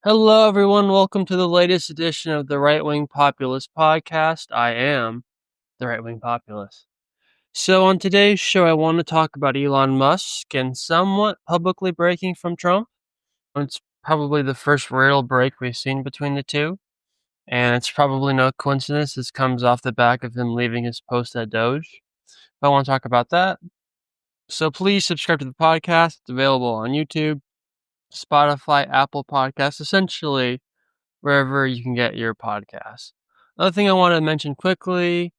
Hello, everyone. Welcome to the latest edition of the Right Wing Populist Podcast. I am the Right Wing Populist. So, on today's show, I want to talk about Elon Musk and somewhat publicly breaking from Trump. It's probably the first real break we've seen between the two, and it's probably no coincidence. This comes off the back of him leaving his post at Doge. I want to talk about that. So, please subscribe to the podcast. It's available on YouTube, Spotify, Apple Podcasts, essentially wherever you can get your podcasts. Another thing I want to mention quickly,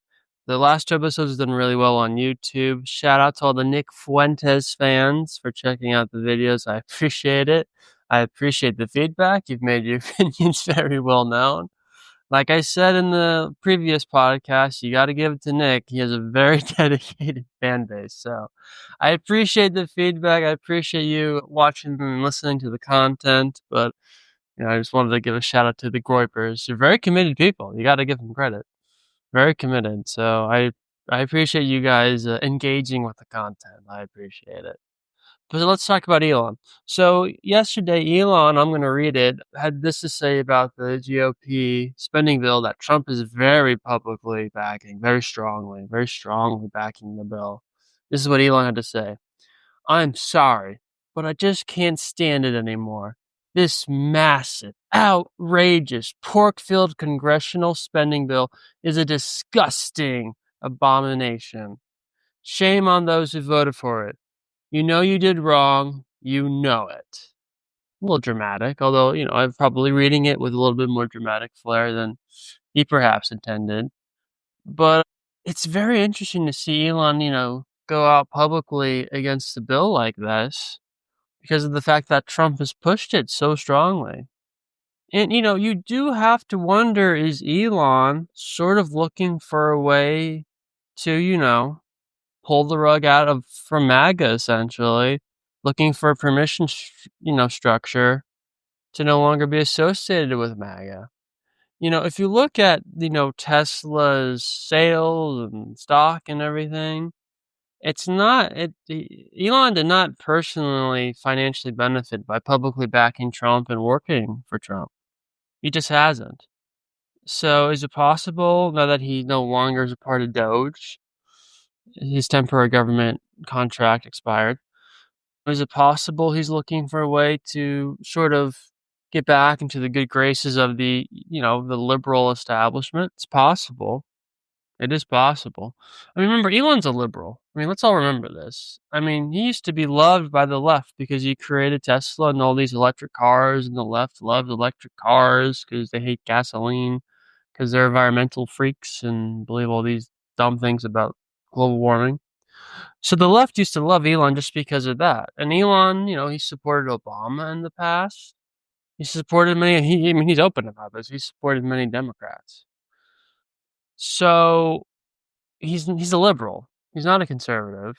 the last two episodes have done really well on YouTube. Shout out to all the Nick Fuentes fans for checking out the videos. I appreciate it. I appreciate the feedback. You've made your opinions very well known. Like I said in the previous podcast, you got to give it to Nick. He has a very dedicated fan base. So I appreciate the feedback. I appreciate you watching and listening to the content. But I just wanted to give a shout out to the Groypers. They're very committed people. You got to give them credit. Very committed. So I appreciate you guys engaging with the content. I appreciate it. But let's talk about Elon. So yesterday, Elon, I'm going to read it, had this to say about the GOP spending bill that Trump is very publicly backing, very strongly backing the bill. This is what Elon had to say. I'm sorry, but I just can't stand it anymore. This massive, outrageous, pork-filled congressional spending bill is a disgusting abomination. Shame on those who voted for it. You know you did wrong. You know it. A little dramatic, although, I'm probably reading it with a little bit more dramatic flair than he perhaps intended. But it's very interesting to see Elon, go out publicly against the bill like this because of the fact that Trump has pushed it so strongly. And, you do have to wonder, is Elon sort of looking for a way to, pull the rug out from MAGA, essentially, looking for a permission, structure to no longer be associated with MAGA. If you look at, Tesla's sales and stock and everything, Elon did not personally financially benefit by publicly backing Trump and working for Trump. He just hasn't. So is it possible, now that he no longer is a part of Doge, his temporary government contract expired, is it possible he's looking for a way to sort of get back into the good graces of the liberal establishment? It's possible. It is possible. I mean, remember, Elon's a liberal. I mean, let's all remember this. I mean, he used to be loved by the left because he created Tesla and all these electric cars, and the left loved electric cars because they hate gasoline, because they're environmental freaks and believe all these dumb things about global warming. So the left used to love Elon just because of that. And Elon, he supported Obama in the past. He supported he's open about this. He supported many Democrats. So he's a liberal. He's not a conservative.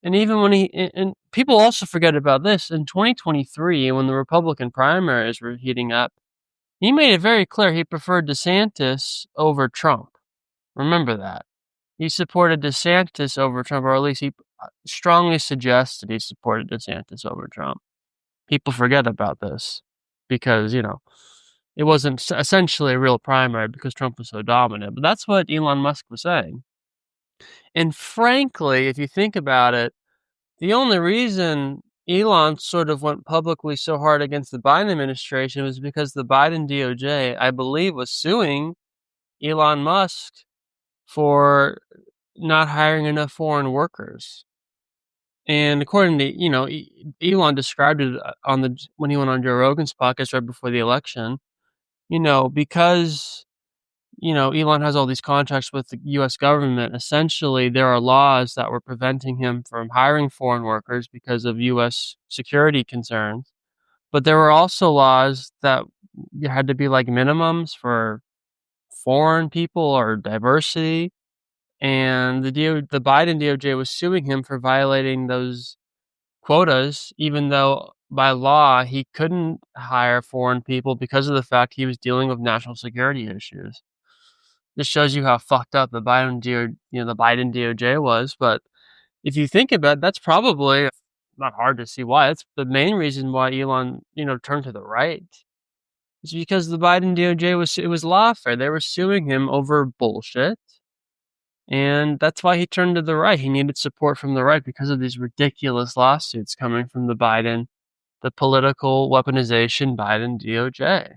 And even when and people also forget about this, in 2023, when the Republican primaries were heating up, he made it very clear he preferred DeSantis over Trump. Remember that. He supported DeSantis over Trump, or at least he strongly suggested he supported DeSantis over Trump. People forget about this because, it wasn't essentially a real primary because Trump was so dominant. But that's what Elon Musk was saying. And frankly, if you think about it, the only reason Elon sort of went publicly so hard against the Biden administration was because the Biden DOJ, I believe, was suing Elon Musk for not hiring enough foreign workers. And according to, Elon described it when he went on Joe Rogan's podcast right before the election, because Elon has all these contracts with the U.S. government. Essentially, there are laws that were preventing him from hiring foreign workers because of U.S. security concerns. But there were also laws that had to be like minimums for foreign people or diversity. And the Biden DOJ was suing him for violating those quotas, even though by law he couldn't hire foreign people because of the fact he was dealing with national security issues. This shows you how fucked up the Biden DOJ was. But if you think about it, that's probably not hard to see why. It's the main reason why Elon, turned to the right. It's because the Biden DOJ was lawfare. They were suing him over bullshit, and that's why he turned to the right. He needed support from the right because of these ridiculous lawsuits coming from the political weaponization Biden DOJ.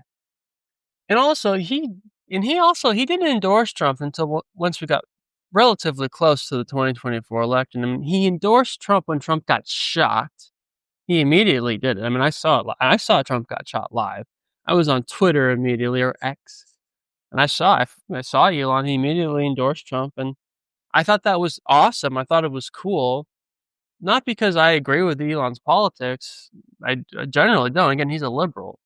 And also, he didn't endorse Trump until once we got relatively close to the 2024 election. I mean, he endorsed Trump when Trump got shot. He immediately did it. I mean, I saw it. I saw Trump got shot live. I was on Twitter immediately, or X, and I saw Elon. He immediately endorsed Trump, and I thought that was awesome. I thought it was cool, not because I agree with Elon's politics. I generally don't. Again, he's a liberal.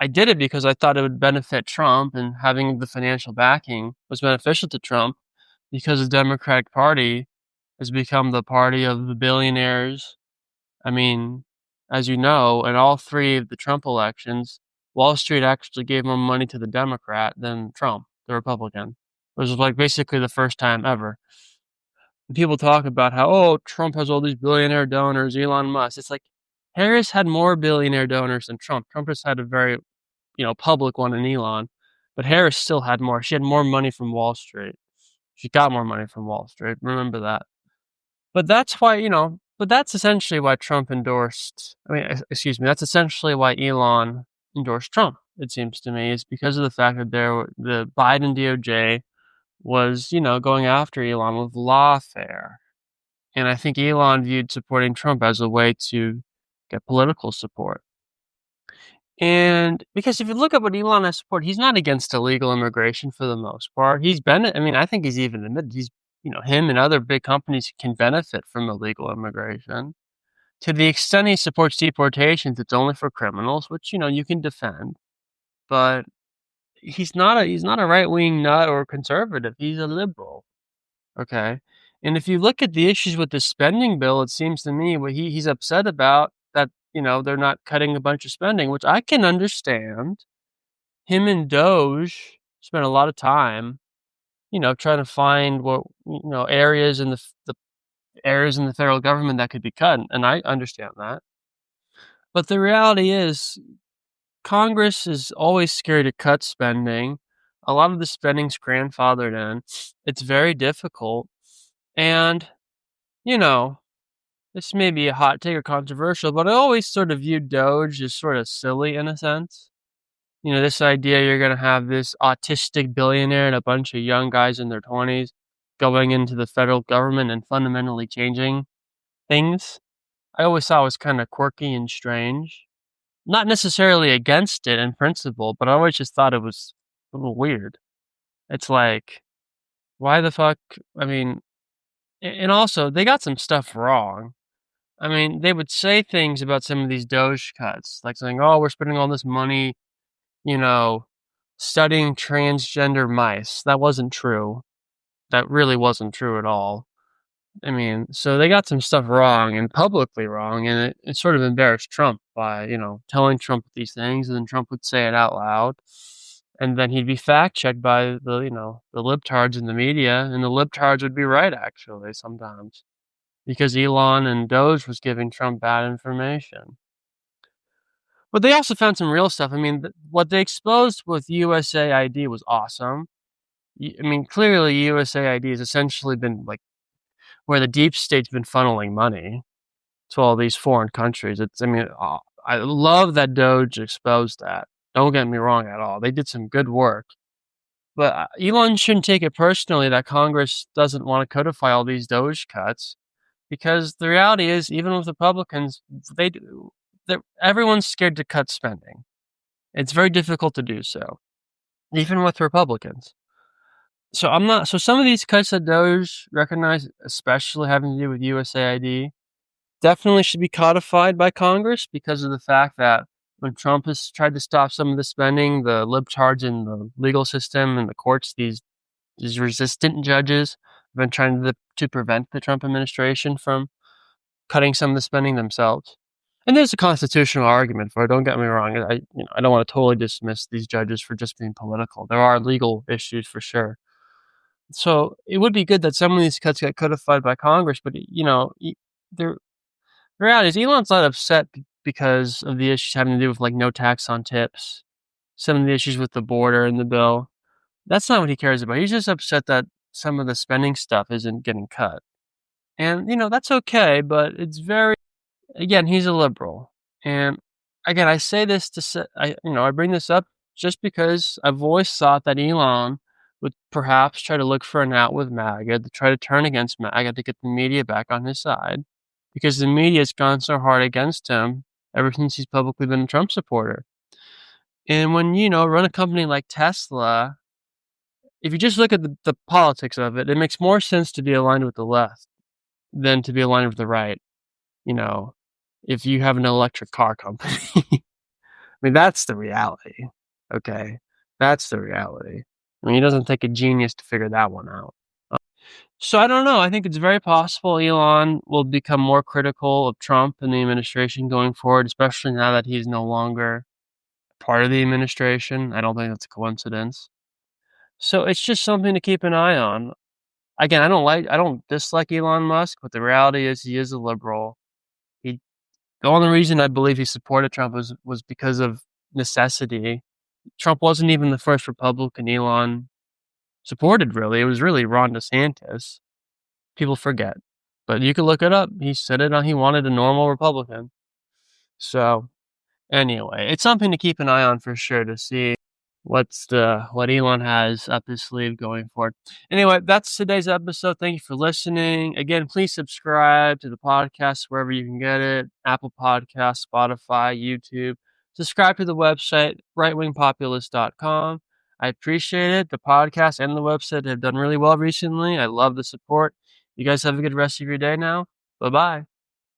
I did it because I thought it would benefit Trump, and having the financial backing was beneficial to Trump because the Democratic Party has become the party of the billionaires. I mean, as you know, in all three of the Trump elections, Wall Street actually gave more money to the Democrat than Trump, the Republican. It was like basically the first time ever. And people talk about how, oh, Trump has all these billionaire donors, Elon Musk. It's like Harris had more billionaire donors than Trump. Trump just had a very, public one in Elon, but Harris still had more. She had more money from Wall Street. She got more money from Wall Street. Remember that. But that's why, but that's essentially why Trump endorsed, excuse me, that's essentially why Elon endorsed Trump, it seems to me, is because of the fact that the Biden DOJ was, going after Elon with lawfare. And I think Elon viewed supporting Trump as a way to get political support. And because if you look at what Elon has supported, he's not against illegal immigration for the most part. I think he's even admitted him and other big companies can benefit from illegal immigration. To the extent he supports deportations, it's only for criminals, which, you can defend. But he's not a right-wing nut or conservative. He's a liberal. Okay? And if you look at the issues with the spending bill, it seems to me what he's upset about that, they're not cutting a bunch of spending, which I can understand. Him and Doge spent a lot of time, trying to find what, areas in the areas in the federal government that could be cut, and I understand that. But the reality is, Congress is always scared to cut spending. A lot of the spending's grandfathered in. It's very difficult. And, this may be a hot take or controversial, but I always sort of viewed Doge as sort of silly in a sense. This idea you're going to have this autistic billionaire and a bunch of young guys in their 20s going into the federal government and fundamentally changing things. I always thought it was kind of quirky and strange. Not necessarily against it in principle, but I always just thought it was a little weird. It's like, why the fuck? I mean, and also, they got some stuff wrong. I mean, they would say things about some of these Doge cuts, like saying, oh, we're spending all this money, studying transgender mice. That wasn't true. That really wasn't true at all. I mean, so they got some stuff wrong and publicly wrong, and it sort of embarrassed Trump by, telling Trump these things, and then Trump would say it out loud, and then he'd be fact-checked by the libtards in the media, and the libtards would be right, actually, sometimes, because Elon and Doge was giving Trump bad information. But they also found some real stuff. I mean, what they exposed with USAID was awesome. I mean, clearly USAID has essentially been like where the deep state's been funneling money to all these foreign countries. I love that Doge exposed that. Don't get me wrong at all. They did some good work. But Elon shouldn't take it personally that Congress doesn't want to codify all these Doge cuts, because the reality is, even with Republicans, everyone's scared to cut spending. It's very difficult to do so, even with Republicans. So some of these cuts that Doge recognized, especially having to do with USAID, definitely should be codified by Congress, because of the fact that when Trump has tried to stop some of the spending, the libtards in the legal system and the courts, these resistant judges, have been trying to prevent the Trump administration from cutting some of the spending themselves. And there's a constitutional argument for it. Don't get me wrong. I don't want to totally dismiss these judges for just being political. There are legal issues for sure. So it would be good that some of these cuts get codified by Congress, but the reality is Elon's not upset because of the issues having to do with like no tax on tips. some of the issues with the border and the bill. That's not what he cares about. He's just upset that some of the spending stuff isn't getting cut. And, that's okay, but it's very again, he's a liberal. And again, I say this to say, I bring this up just because I've always thought that Elon would perhaps try to look for an out with MAGA, to try to turn against MAGA to get the media back on his side, because the media has gone so hard against him ever since he's publicly been a Trump supporter. And when, run a company like Tesla, if you just look at the politics of it, it makes more sense to be aligned with the left than to be aligned with the right. You know, if you have an electric car company. I mean, that's the reality. Okay. That's the reality. I mean, it doesn't take a genius to figure that one out. So I don't know. I think it's very possible Elon will become more critical of Trump and the administration going forward, especially now that he's no longer part of the administration. I don't think that's a coincidence. So it's just something to keep an eye on. Again, I don't dislike Elon Musk, but the reality is he is a liberal. He The only reason I believe he supported Trump was because of necessity. Trump wasn't even the first Republican Elon supported, really. It was really Ron DeSantis. People forget. But you can look it up. He said he wanted a normal Republican. So, anyway, it's something to keep an eye on for sure to see what Elon has up his sleeve going forward. Anyway, that's today's episode. Thank you for listening. Again, please subscribe to the podcast wherever you can get it. Apple Podcasts, Spotify, YouTube. Subscribe to the website, rightwingpopulist.com. I appreciate it. The podcast and the website have done really well recently. I love the support. You guys have a good rest of your day now. Bye-bye.